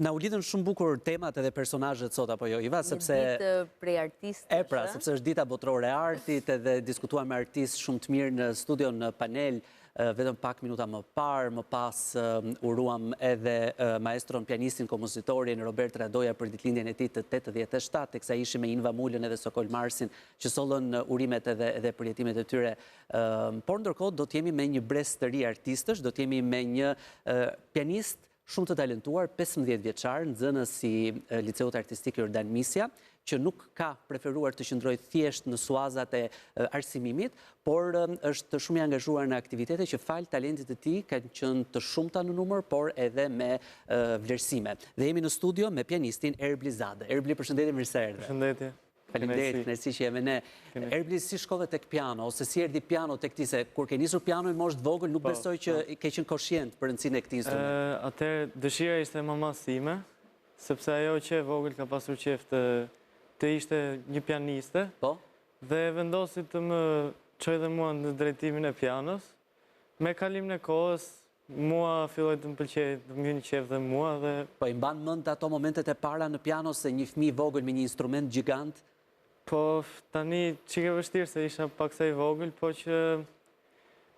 Na u lidhen shumë bukur temat edhe personazhet sot apo jo, Iva, sepse Një ditë prej artistësh. pra, sepse është dita botërore e artit edhe diskutuar me artistë shumë të mirë në studio, në panel, vetëm pak minuta më parë, më pas uruam edhe maestron, pianistin, kompozitorin Robert Radoja për ditëlindjen e tij të 87, teksa ishim me Inva Mulën edhe Sokol Marsin, që sollën urimet edhe përjetimet e tyre. Por ndërkohë do të jemi me një brez të ri artistësh, do të jemi me një pianist shumë të talentuar, 15 vjeçar, nxënës si Liceut Artistik Jordan Misja, që nuk ka preferuar të qëndrojë thjesht në suazat e arsimimit, por është shumë i angazhuar në aktivitete që fal talentit të tij kanë qenë të shumta në numër, por edhe me vlerësime. Dhe jemi në studio me pianistin Erbli Zade. Erbli, përshëndetje, mirë se erdhe. Përshëndetje. Faleminderit, nësi që jemi ne. Erbli, si shkove tek piano, ose si erdhi piano tek ti, se kur ke nisur piano i moshë vogël, nuk besoj që ke qenë koshient për rëndësinë e këtij instrumenti. Atëherë dëshira ishte mama sime, sepse ajo që e vogël ka pasur qejf të ishte një pianiste, dhe vendosi të më çojë dhe mua në drejtimin e pianos. Me kalimin e kohës, mua filloi të më pëlqej, të më hynë qejf dhe mua dhe Po i mban mend ato momentet e para në piano se një fëmijë vogël me një instrument gjigant? Po tani çike vështirë se isha pak sa i vogël, po që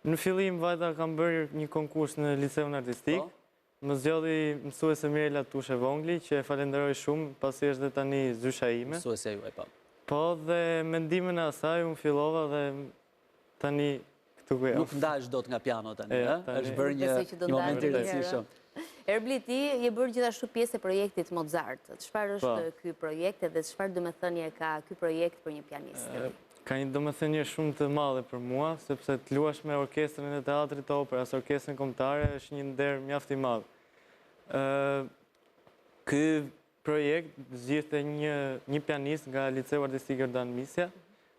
në fillim vajta kam bërë një konkurs në Liceun Artistik. Më zgjodhi mësuese Mirela Tushe Vongli, që e falenderoj shumë, pasi është dhe tani zysha ime. Mësuesja juaj, po. Po, dhe mendimin e asaj unë fillova dhe tani këtu ku jam. Nuk ndahesh dot nga piano tani, ëh? Është bërë një moment i rëndësishëm. Erbli, ti je bërë gjithashtu pjesë e projektit Mozart. Çfarë është ky projekt dhe çfarë domethënie ka ky projekt për një pianist? Ka një domethënie shumë të madhe për mua, sepse të luash me orkestrën e teatrit të operas, orkestrën kombëtare, është një nder mjaft i madh. Ky projekt zgjidhte një pianist nga Liceu Artistik Jordan Misja,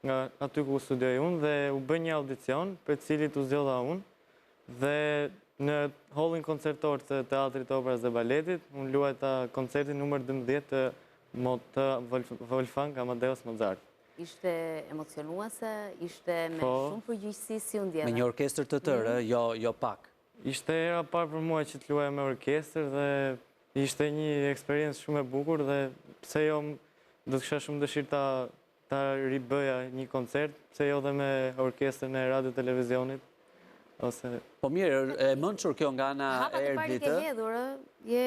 nga aty ku studioj unë, dhe u bë një audicion për cilit u zgjodha unë, dhe në hallin koncertor të teatrit të operas dhe baletit, unë luajta koncertin numër 12 të Wolfgang Amadeus Mozart. Ishte emocionuese, ishte me shumë përgjegjësi, si u ndjeve? Me një orkestër të tërë, jo pak. Ishte era parë për mua që të luaja me orkestër dhe ishte një eksperiencë shumë e bukur dhe pse jo do të kisha shumë dëshirë ta ribëja një koncert, pse jo dhe me orkestrën e radio televizionit. Po mirë, e mënçur kjo nga ana e Erblitë. Hapat e pari ke hedhur, je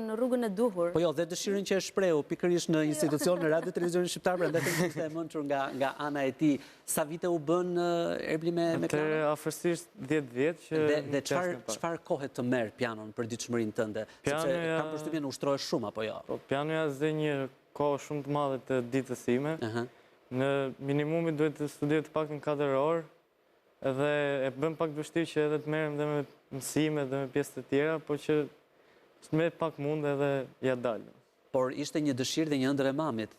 në rrugën e duhur. Po jo, dhe dëshirën që e shprehu pikërisht në institucion në radio televizionin shqiptar, prandaj ishte e mënçur nga ana e tij. Sa vite u bën Erbli me piano? Afërsisht 10 vjet që. Dhe çfarë kohe të merr pianon për ditëshmërinë tënde? Sepse kam përshtypjen ushtrohesh shumë apo jo? Po pianoja zë një kohë shumë të madhe të ditës sime. Në minimumi duhet të studioj të paktën 4 orë. Edhe e bëm pak vështirë që edhe të merrem dhe me mësime dhe me pjesë të tjera, po që me pak mund edhe ja dalë. Por ishte një dëshirë dhe një ëndër e mamit,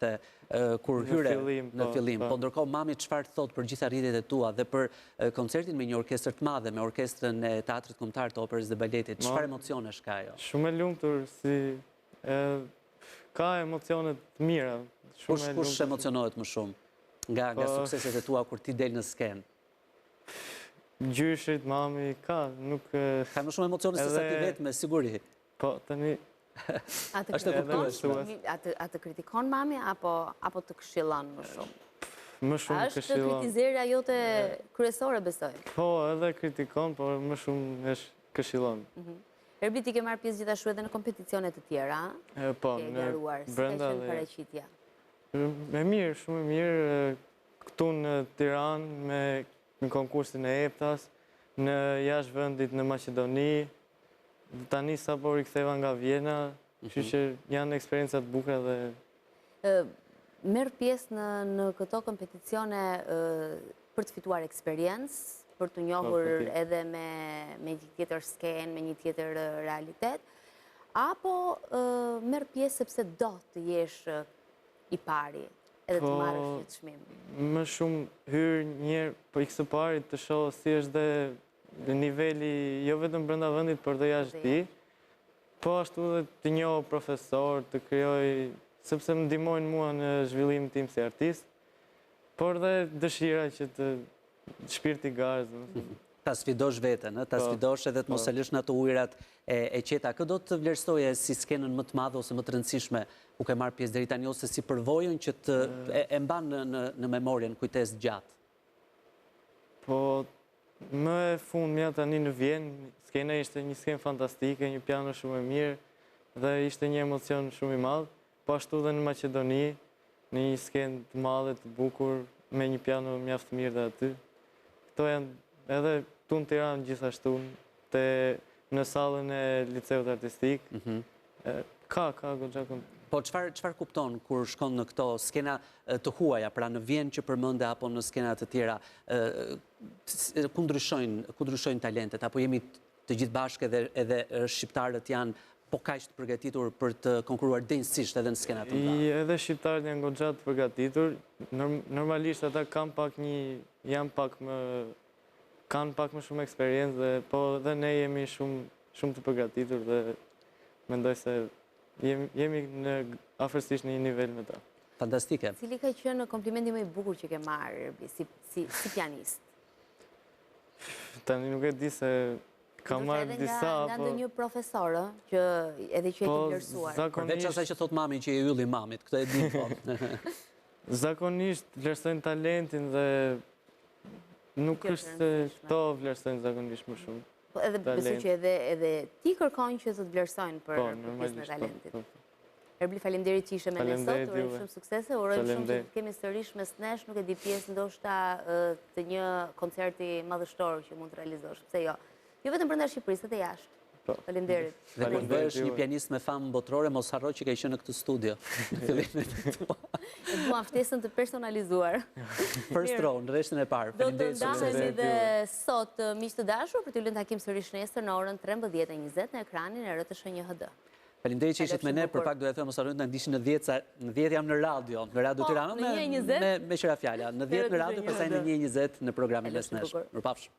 kur hyre në fillim. Po ndërkohë mami çfarë thot për gjitha rritjet e tua dhe për koncertin me një orkestër të madhe, me orkestrën e Teatrit Kombëtar të Operës dhe Baletit, çfarë emocionesh ka ajo? Shumë e lumtur, ka emocione të mira. Kush emocionohet më shumë nga sukseset e tua kur ti del në skenë? Gjyshit, mami, ka, nuk... Ka më shumë emocione se sa ti vetë, me siguri. Po, tani... A të kritikon mami, apo të këshillon më shumë? Më shumë këshillon. Është kritizerja jote kryesore, besoj? Po, edhe kritikon, por më shumë këshillon. Erbli, ti ke marrë pjesë gjithashtu edhe në kompeticione të tjera? Po, në brenda dhe... paraqitja? Me mirë, shumë mirë, këtu në Tiranë, në konkursin e EPTAS, në jashtë vendit në Maqedoni, tani sa po riktheva nga Vjena, kështu që janë eksperiencat bukura dhe... Merr pjesë në këto kompeticione për të fituar eksperiencë, për të njohur edhe me një tjetër skenë, me një tjetër realitet, apo merr pjesë sepse do të jesh i pari? Edhe të marrësh një çmim. Më shumë hyrë njerë për x parit të shohë si është dhe niveli jo vetëm brenda vendit, por dhe jashtë tij. Po ashtu dhe të njohë profesor, të krijoj, sepse më ndihmojnë mua në zhvillimin tim si artist, por dhe dëshira që të shpirti garës. Ta sfidosh veten, ta sfidosh edhe të mos e lësh në ato ujërat e qeta. Kë do të vlerësoje si skenën më të madhe ose më të rëndësishme ku ke marrë pjesë deri tani ose si përvojën që të e mban në memorien kujtesë gjatë? Po, më e fund mja tani në Vjenë, skena ishte një skenë fantastike, një piano shumë e mirë dhe ishte një emocion shumë i madh. Po ashtu dhe në Maqedoni, në një skenë të madhe, të bukur, me një piano mjaft të mirë dhe aty. Këto janë edhe tu në Tiranë gjithashtu, në sallën e liceut artistik. Ka goxha. Po çfarë kupton kur shkon në këto skena të huaja, pra në Vjenë që përmende apo në skena të tjera, ku ndryshojnë talentet, apo jemi të gjithë bashkë edhe shqiptarët janë po kaq të përgatitur për të konkuruar dinjësisht edhe në skena të mëdha? Edhe shqiptarët janë goxha të përgatitur. Normalisht ata kanë pak më shumë eksperiencë, po dhe ne jemi shumë të përgatitur dhe mendoj se jemi afërsisht në një nivel me ta. Fantastike. Cili ka qenë komplimenti më i bukur që ke marrë si pianist? Tani nuk e di se ka marrë disa, nga ndonjë profesor, që edhe që e ke vlerësuar. Përveç asaj që thot mami që e ylli mamit, këtë e di po. Zakonisht vlerësojnë talentin dhe nuk është se to vlerësojnë zakonisht më shumë. Edhe besoj që edhe ti kërkon që të vlerësojnë për pjesën e talentit. Erbli, faleminderit që ishe me ne sot, urojmë shumë suksese, urojmë shumë që të kemi sërish mes nesh, nuk e di pjesë ndoshta të një koncerti madhështor që mund të realizosh, pse jo. Jo vetëm brenda Shqipërisë, edhe jashtë. Faleminderit. Dhe kur bëhesh një pianist me famë botërore, mos harro që ke qenë në këtë studio. E duam ftesën të personalizuar. First row, në rreshtën e parë. Do të ndahemi dhe sot, miq të dashur, për t'ju lënë takim sërish nesër në orën 13:20 në ekranin e RTS një HD. Faleminderit që ishit me ne, për pak do e them mos harroni ta ndiqni në 10 jam në Radio Tirana me qira fjala. Në 10 në radio, pastaj në 1:20 në programin Mes Nesh. Mirupafshim.